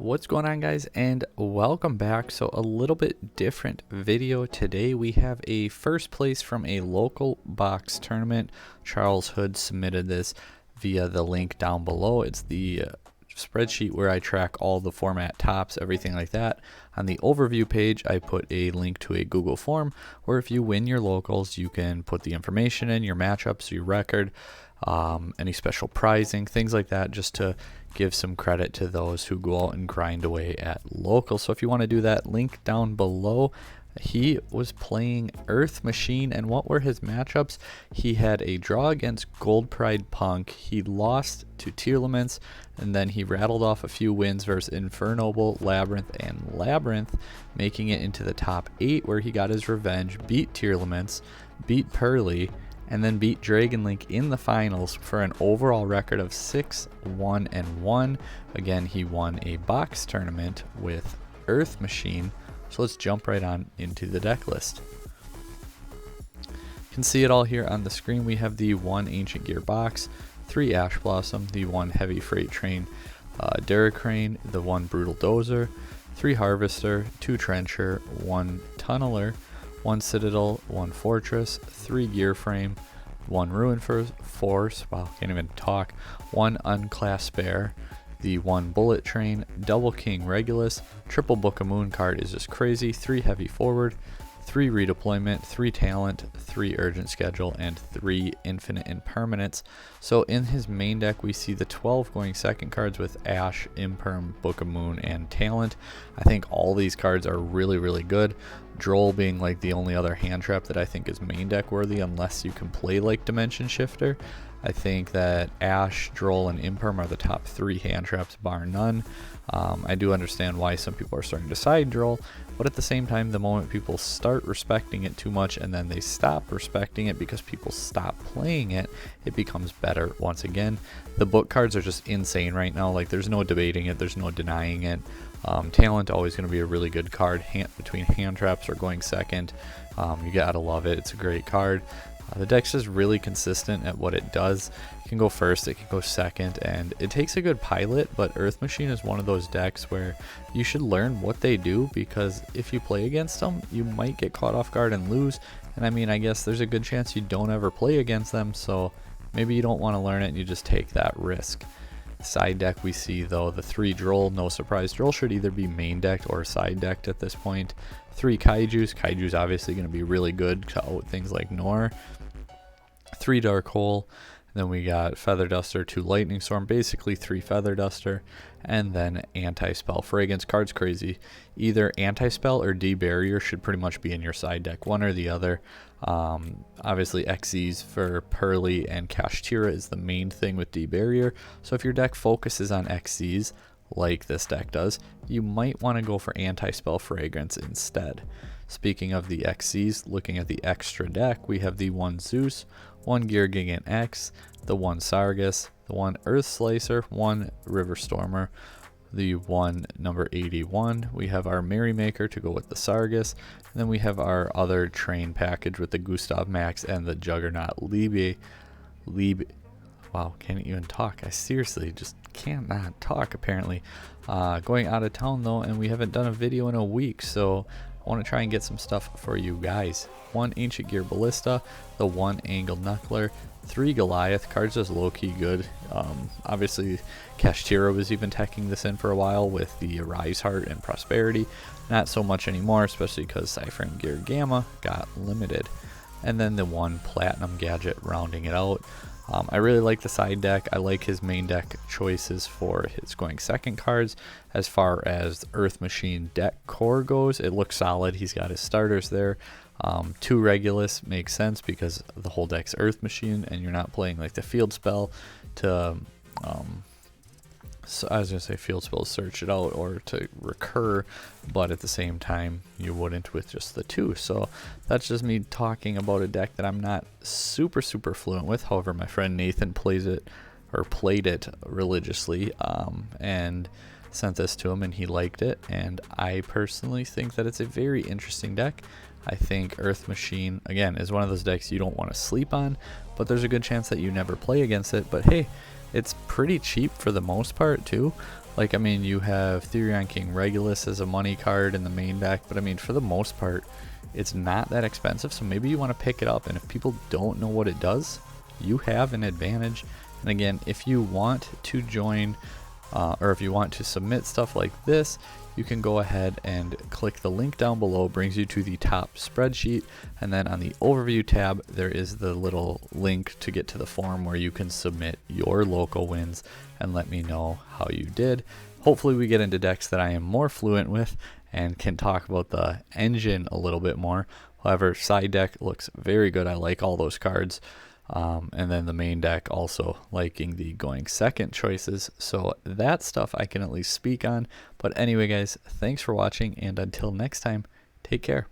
What's going on, guys, and welcome back. So a little bit different video today. We have a first place from a local box tournament. Charles Hood submitted this via the link down below. It's the spreadsheet where I track all the format tops, everything like that. On the overview page, I put a link to a Google form where if you win your locals, you can put the information in, your matchups, your record, any special prizing, things like that, just to give some credit to those who go out and grind away at local. So if you want to do that, link down below. He was playing Earth Machine, and what were his matchups? He had a draw against Gold Pride Punk. He lost to Tearlaments, and then he rattled off a few wins versus Infernoble, Labyrinth, and Labyrinth, making it into the top 8, where he got his revenge, beat Tearlaments, beat Pearly, and then beat Dragon Link in the finals for an overall record of 6-1-1. Again, he won a box tournament with Earth Machine. So let's jump right on into the deck list. You can see it all here on the screen. We have the 1 Ancient Gear box, 3 Ash Blossom, the 1 Heavy Freight Train Derricrane, the 1 Brutal Dozer, 3 Harvester, 2 Trencher, 1 Tunneler, 1 Citadel, 1 Fortress, 3 Gear Frame, 1 Ruin Force, wow, can't even talk, 1 Unclassed Spare, the 1 Bullet Train, Double King Regulus, triple Book of Moon card is just crazy, 3 Heavy Forward, 3 Redeployment, 3 Talent, 3 Urgent Schedule, and 3 Infinite Impermanence. So in his main deck, we see the 12 going second cards with Ash, Imperm, Book of Moon, and Talent. I think all these cards are really, really good. Droll being like the only other hand trap that I think is main deck worthy, unless you can play like Dimension Shifter. I think that Ash, Droll, and Imperm are the top 3 hand traps, bar none. I do understand why some people are starting to side Droll, but at the same time, the moment people start respecting it too much and then they stop respecting it because people stop playing it, it becomes better once again. The book cards are just insane right now. Like, there's no debating it, there's no denying it. Talent always going to be a really good card between hand traps or going second. You gotta love it. It's a great card. The deck's just really consistent at what it does. It can go first, it can go second, and it takes a good pilot, but Earth Machine is one of those decks where you should learn what they do, because if you play against them, you might get caught off guard and lose. And I mean, I guess there's a good chance you don't ever play against them, so maybe you don't want to learn it and you just take that risk. Side deck, we see though the 3 Droll. No surprise, Droll should either be main decked or side decked at this point. 3 Kaijus. Kaiju's obviously going to be really good to out things like Nor. 3 Dark Hole. And then we got Feather Duster, 2 Lightning Storm, basically 3 Feather Duster, and then Anti-Spell. Fragrance card's crazy. Either Anti-Spell or D-Barrier should pretty much be in your side deck, one or the other. Obviously Xyz for Pearly and Kashtira is the main thing with D-Barrier, so if your deck focuses on Xyz, like this deck does, you might want to go for Anti-Spell Fragrance instead. Speaking of the Xyz, looking at the extra deck, we have the 1 Zeus, 1 Gear Gigant X, the 1 Sargus, the 1 Earth Slicer, 1 River Stormer, the 1 number 81. We have our Merrymaker to go with the Sargus, and then we have our other train package with the Gustav Max and the Juggernaut Liebe. Wow, can't even talk. I seriously just cannot talk apparently. Going out of town though, and we haven't done a video in a week, so I want to try and get some stuff for you guys. 1 Ancient Gear Ballista, the 1 Angled Knuckler, 3 Goliath. Cards just low-key good. Obviously, Kashtira was even teching this in for a while with the Rise Heart and Prosperity. Not so much anymore, especially because Cypher and Gear Gamma got limited. And then the 1 Platinum Gadget rounding it out. I really like the side deck. I like his main deck choices for his going second cards. As far as Earth Machine deck core goes, it looks solid. He's got his starters there. 2 Regulus makes sense because the whole deck's Earth Machine and you're not playing like the field spell to so I was gonna say field spell search it out or to recur, but at the same time you wouldn't with just the 2. So that's just me talking about a deck that I'm not super fluent with. However, my friend Nathan plays it or played it religiously and sent this to him and he liked it, and I personally think that it's a very interesting deck. I think Earth Machine again is one of those decks you don't want to sleep on, but there's a good chance that you never play against it. But hey, it's pretty cheap for the most part too. Like, I mean, you have Theory on King Regulus as a money card in the main deck, but I mean, for the most part, it's not that expensive, so maybe you want to pick it up, and if people don't know what it does, you have an advantage. And again, if you want to join, or if you want to submit stuff like this, you can go ahead and click the link down below, brings you to the top spreadsheet, and then on the overview tab, there is the little link to get to the form where you can submit your local wins and let me know how you did. Hopefully we get into decks that I am more fluent with and can talk about the engine a little bit more. However, side deck looks very good. I like all those cards. And then the main deck also liking the going second choices. So that stuff I can at least speak on. But anyway, guys, thanks for watching. And until next time, take care.